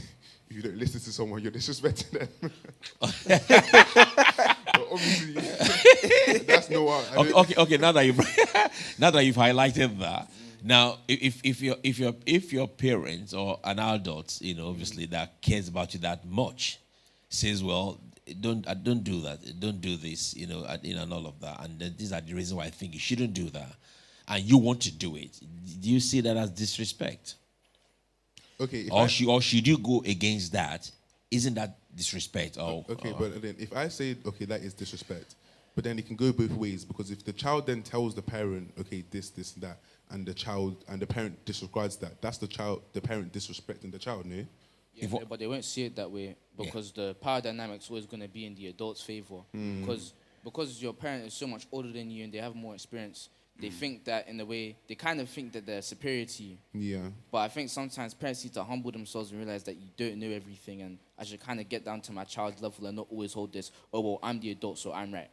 if you don't listen to someone, you're disrespecting them. But obviously, that's no one. Okay. Now that you've highlighted that, now if your parents or an adult, you know, obviously that cares about you that much, says, well, don't do that, don't do this, you know, and all of that, and these are the reasons why I think you shouldn't do that, and you want to do it. Do you see that as disrespect? Okay. Or should you go against that? Isn't that disrespect? But then if I say, okay, that is disrespect, but then it can go both ways, because if the child then tells the parent, okay, this, and that, and the parent disregards that, that's the parent disrespecting the child, no? Yeah, but they won't see it that way because the power dynamic's always going to be in the adult's favor. Because your parent is so much older than you and they have more experience, they think that in a way, they kind of think that they're superior to you. Yeah. But I think sometimes parents need to humble themselves and realize that you don't know everything, and I should kind of get down to my child's level and not always hold this, oh, well, I'm the adult, so I'm right.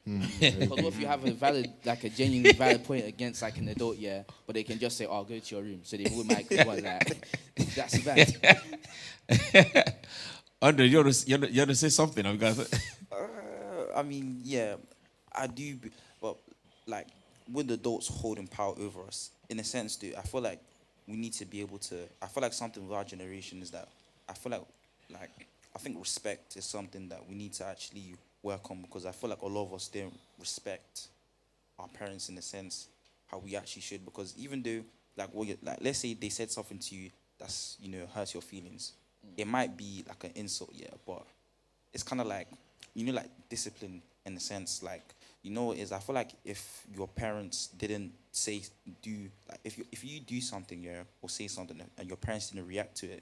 Because what if you have a valid, like a genuinely valid point against like an adult, yeah, but they can just say, "Oh, go to your room," so they would make one like that's bad. Andre, you want to say something? I mean, yeah, I do, but like with adults holding power over us, in a sense, dude, I feel like we need to be able to. I feel like something with our generation is that I feel like I think respect is something that we need to actually work on, because I feel like a lot of us don't respect our parents in a sense how we actually should, because even though like let's say they said something to you that's hurts your feelings, it might be like an insult, yeah, but it's kind of like like discipline in a sense, like what it is. I feel like if your parents didn't do like if you do something, yeah, or say something and your parents didn't react to it,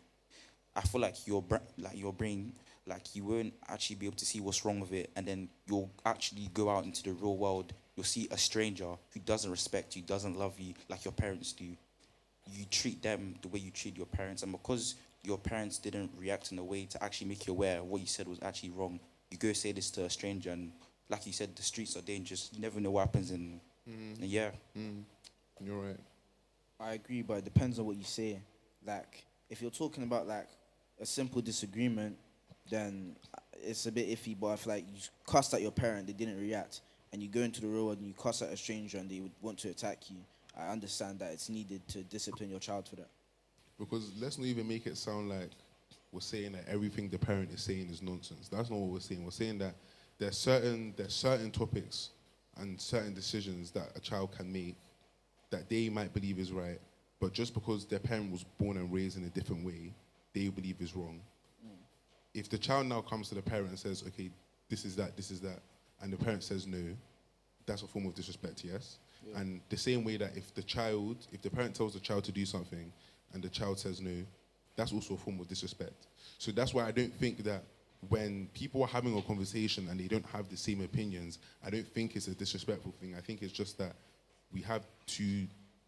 I feel like your brain, like you won't actually be able to see what's wrong with it, and then you'll actually go out into the real world. You'll see a stranger who doesn't respect you, doesn't love you like your parents do. You treat them the way you treat your parents, and because your parents didn't react in a way to actually make you aware what you said was actually wrong, you go say this to a stranger, and like you said, the streets are dangerous. You never know what happens, and yeah. You're right. I agree, but it depends on what you say. Like, if you're talking about like a simple disagreement, then it's a bit iffy. But if like you cussed at your parent, they didn't react, and you go into the real world and you cuss at a stranger and they would want to attack you, I understand that it's needed to discipline your child for that. Because let's not even make it sound like we're saying that everything the parent is saying is nonsense. That's not what we're saying. We're saying that there's certain topics and certain decisions that a child can make that they might believe is right, but just because their parent was born and raised in a different way, they believe is wrong. If the child now comes to the parent and says, okay, this is that, and the parent says no, that's a form of disrespect, yes? Yeah. And the same way that if the parent tells the child to do something and the child says no, that's also a form of disrespect. So that's why I don't think that when people are having a conversation and they don't have the same opinions, I don't think it's a disrespectful thing. I think it's just that we have two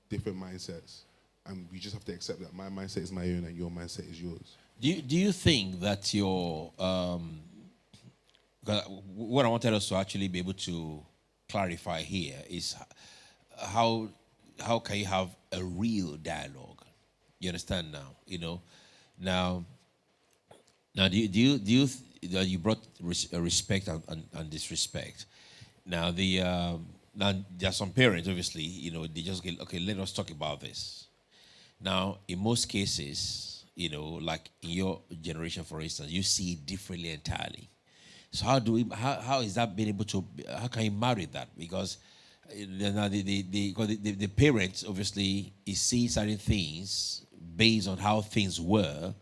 different mindsets, and we just have to accept that my mindset is my own and your mindset is yours. Do you think that your what I wanted us to actually be able to clarify here is how can you have a real dialogue? You understand now? Now do you brought respect and disrespect. Now now there are some parents, obviously, they just get, okay, let us talk about this. Now, in most cases, like in your generation, for instance, you see it differently entirely. So how is that being able to, how can you marry that? Because now the parents obviously is seeing certain things based on how things were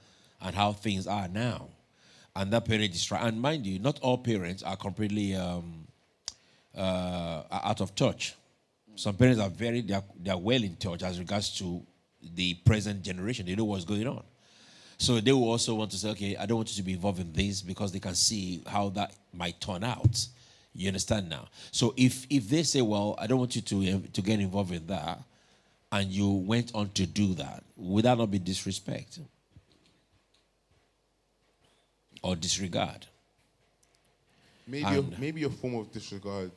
and how things are now. And that parent is trying, and mind you, not all parents are completely are out of touch. Some parents are they are well in touch as regards to the present generation. They know what's going on. So they will also want to say, okay, I don't want you to be involved in this, because they can see how that might turn out. You understand now? So if they say, well, I don't want you to get involved in that, and you went on to do that, would that not be disrespect or disregard? Maybe a form of disregard,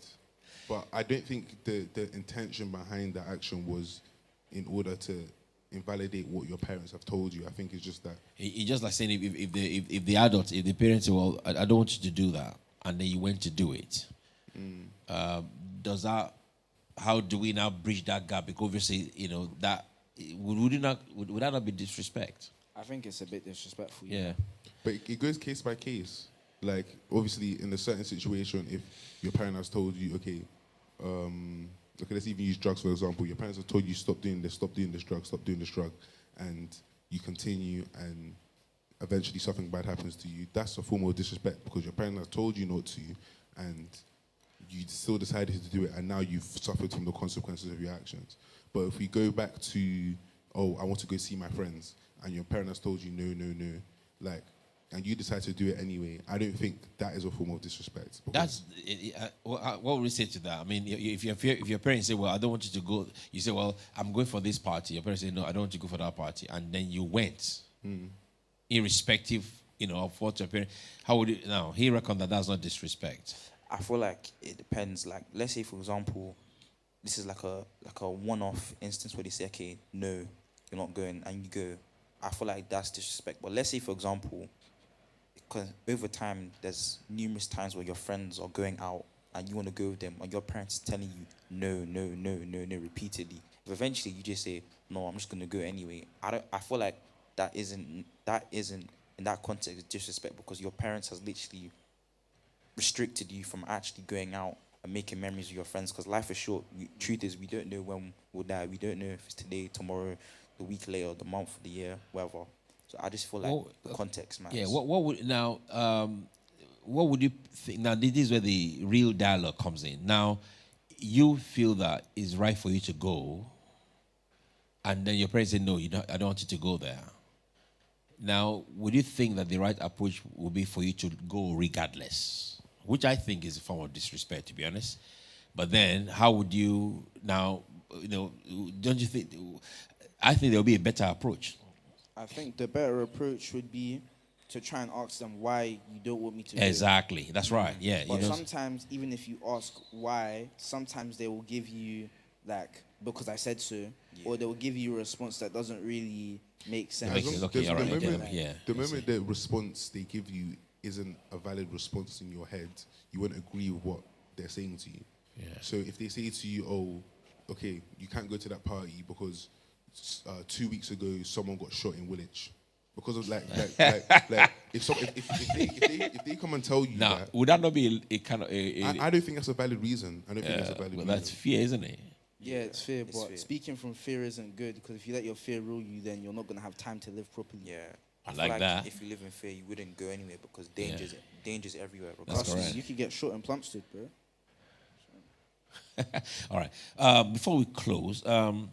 but I don't think the intention behind the action was in order to invalidate what your parents have told you. I think it's just that. It's just like saying if the adults, if the parents say, well, I don't want you to do that, and then you went to do it, does that, how do we now bridge that gap? Because obviously, that would that not be disrespect? I think it's a bit disrespectful. Yeah. But it goes case by case. Like, obviously, in a certain situation, if your parent has told you, okay, let's even use drugs, for example. Your parents have told you, stop doing this drug, and you continue, and eventually something bad happens to you. That's a form of disrespect, because your parent has told you not to, and you still decided to do it, and now you've suffered from the consequences of your actions. But if we go back to, oh, I want to go see my friends, and your parent has told you, no, like, and you decide to do it anyway, I don't think that is a form of disrespect. What would we say to that? I mean, if your parents say, well, I don't want you to go, you say, well, I'm going for this party. Your parents say, no, I don't want you to go for that party. And then you went, irrespective, of what your parents, how would you, now, he reckon that that's not disrespect. I feel like it depends. Like, let's say for example, this is like a one-off instance where they say, okay, no, you're not going, and you go. I feel like that's disrespect. But let's say for example, because over time there's numerous times where your friends are going out and you want to go with them, and your parents telling you no, no, no, no, no repeatedly. If eventually you just say no, I'm just gonna go anyway. I feel like that isn't in that context disrespect, because your parents has literally restricted you from actually going out and making memories with your friends. Because life is short. Truth is, we don't know when we'll die. We don't know if it's today, tomorrow, the week later, the month, the year, whatever. So I just feel like the context matters. Yeah. What would now? What would you think? Now, this is where the real dialogue comes in. Now, you feel that it's right for you to go, and then your parents say, "No, I don't want you to go there." Now, would you think that the right approach would be for you to go regardless? Which I think is a form of disrespect, to be honest. But then, how would you now? Don't you think? I think there will be a better approach. I think the better approach would be to try and ask them why you don't want me to go. Exactly. That's right. Yeah. But sometimes, even if you ask why, sometimes they will give you, like, because I said so, or they will give you a response that doesn't really make sense. The moment the response they give you isn't a valid response in your head, you won't agree with what they're saying to you. Yeah. So if they say to you, oh, okay, you can't go to that party because 2 weeks ago someone got shot in Woolwich. Because of like if they come and tell you that, would that not be a kind of I don't think that's a valid reason. I don't think that's a valid reason. That's fear, isn't it? Yeah, it's fear, but fear. Speaking from fear isn't good, because if you let your fear rule you, then you're not going to have time to live properly. Yeah. I feel like that. If you live in fear, you wouldn't go anywhere, because danger's everywhere. That's correct. You could get shot in Plumstead, bro. All right. Before we close, when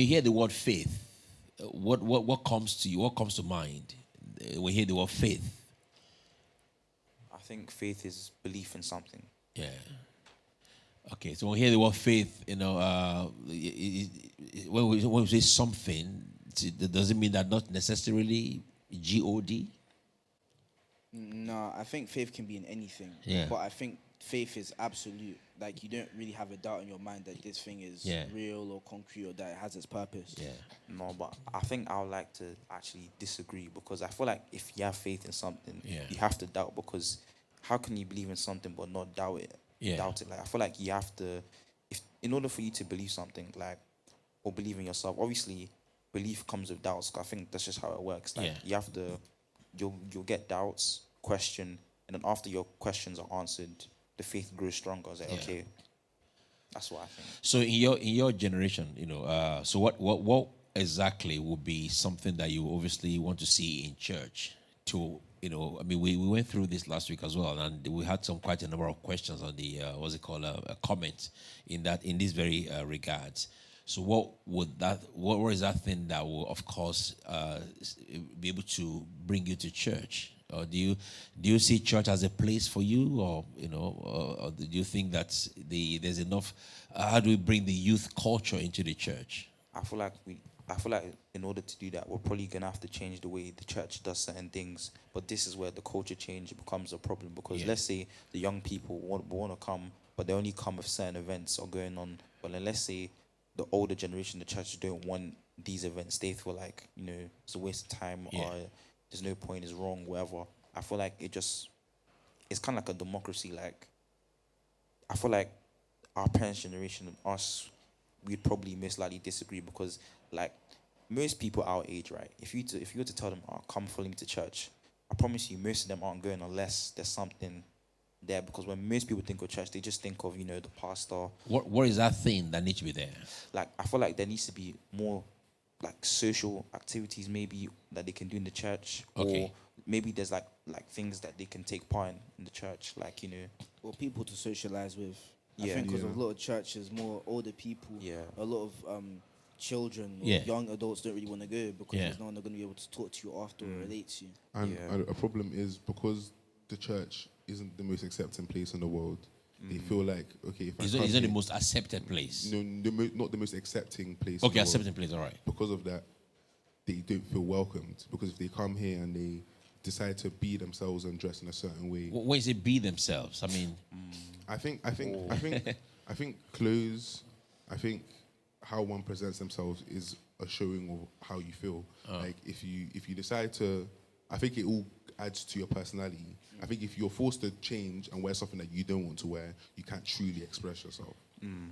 you hear the word faith, what comes to you? What comes to mind when you hear the word faith? I think faith is belief in something. Yeah. Okay, so when we hear the word faith, when we say something, does it mean that not necessarily God? No, I think faith can be in anything. Yeah. But I think faith is absolute. Like, you don't really have a doubt in your mind that this thing is real or concrete, or that it has its purpose. Yeah. No, but I think I would like to actually disagree, because I feel like if you have faith in something, you have to doubt, because how can you believe in something but not doubt it? Yeah. Doubt it. Like, I feel like you have to, in order for you to believe something, like, or believe in yourself, obviously belief comes with doubts. I think that's just how it works. Like, you have to, you'll get doubts, question, and then after your questions are answered, the faith grows stronger. I was like, okay, that's what I think. So in your generation, so what exactly would be something that you obviously want to see in church? We went through this last week as well, and we had quite a number of questions on the a comment in this very regards. So what is that thing that will, of course, be able to bring you to church? Or do you see church as a place for you, or or do you think that there's enough? How do we bring the youth culture into the church? I feel like in order to do that, we're probably gonna have to change the way the church does certain things. But this is where the culture change becomes a problem, because let's say the young people want to come, but they only come if certain events are going on. But then let's say the older generation, the church don't want these events. They feel like it's a waste of time, or there's no point, it's wrong, whatever. I feel like it's kind of like a democracy. Like, I feel like our parents' generation, us, we'd probably most likely disagree, because like most people our age, right? If you were to tell them, come follow me to church, I promise you, most of them aren't going unless there's something there. Because when most people think of church, they just think of the pastor. What is that thing that needs to be there? Like, I feel like there needs to be more like social activities maybe that they can do in the church, or maybe there's like things that they can take part in the church, like or people to socialize with. I think because a lot of churches, more older people, a lot of children or young adults don't really want to go, because there's no one going to be able to talk to you after or relate to you. And a problem is, because the church isn't the most accepting place in the world, they feel like, okay, if Is it the most accepted place? No, not the most accepting place. Okay, accepting place, all right. Because of that, they don't feel welcomed. Because if they come here and decide to be themselves and dress in a certain way. When is it be themselves? I mean, I think clothes. I think how one presents themselves is a showing of how you feel. Like if you decide to, I think it all adds to your personality. I think if you're forced to change and wear something that you don't want to wear, you can't truly express yourself.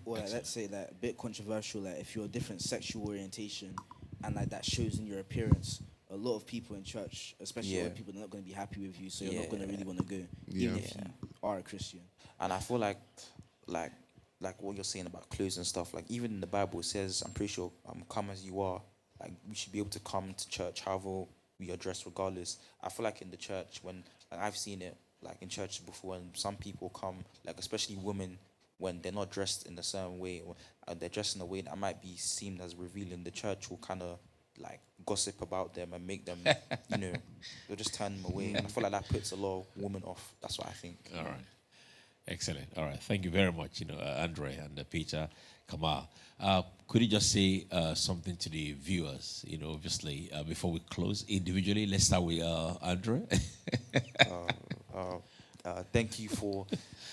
Or like, let's say like a bit controversial, like if you're a different sexual orientation and like that shows in your appearance, a lot of people in church, especially white people, are not going to be happy with you, so you're not going to really want to go, even if you are a Christian. And I feel like what you're saying about clothes and stuff, like even in the Bible it says, I'm pretty sure, come as you are. Like we should be able to come to church however we are dressed regardless. I feel like in the church, when like, I've seen it like in churches before, when some people come, like especially women, when they're not dressed in a certain way, or they're dressed in a way that might be seen as revealing, the church will kind of like gossip about them and make them, they'll just turn them away. And I feel like that puts a lot of women off. That's what I think. all right. Excellent. All right. Thank you very much, Andre and Peter, Kamal. Could you just say something to the viewers, obviously, before we close individually? Let's start with Andre. Thank you for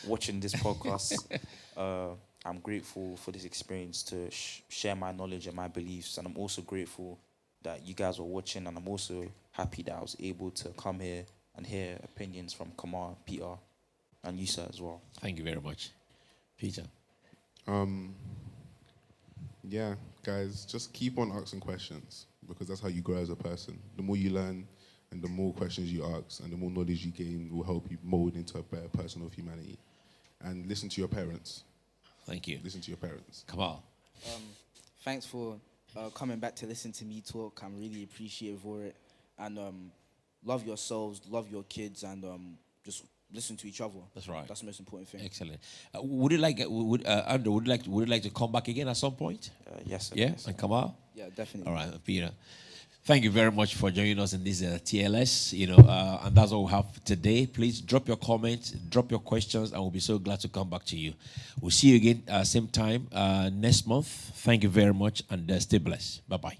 watching this podcast. I'm grateful for this experience to share my knowledge and my beliefs, and I'm also grateful that you guys were watching, and I'm also happy that I was able to come here and hear opinions from Kamal, Peter, and you, sir, as well. Thank you very much. Peter. Yeah, guys, just keep on asking questions because that's how you grow as a person. The more you learn and the more questions you ask and the more knowledge you gain will help you mold into a better person of humanity. And listen to your parents. Thank you. Listen to your parents. Kamal. Thanks for coming back to listen to me talk. I'm really appreciative for it. And love yourselves, love your kids, and just listen to each other. That's right. That's the most important thing. Excellent. Would you like, Andrew, would you like to come back again at some point? Yes, sir. Yeah, Yes, sir. and Kamal? Yeah, definitely. All right, Peter. Thank you very much for joining us in this TLS, and that's all we have today. Please drop your comments, drop your questions, and we'll be so glad to come back to you. We'll see you again same time next month. Thank you very much, and stay blessed. Bye-bye.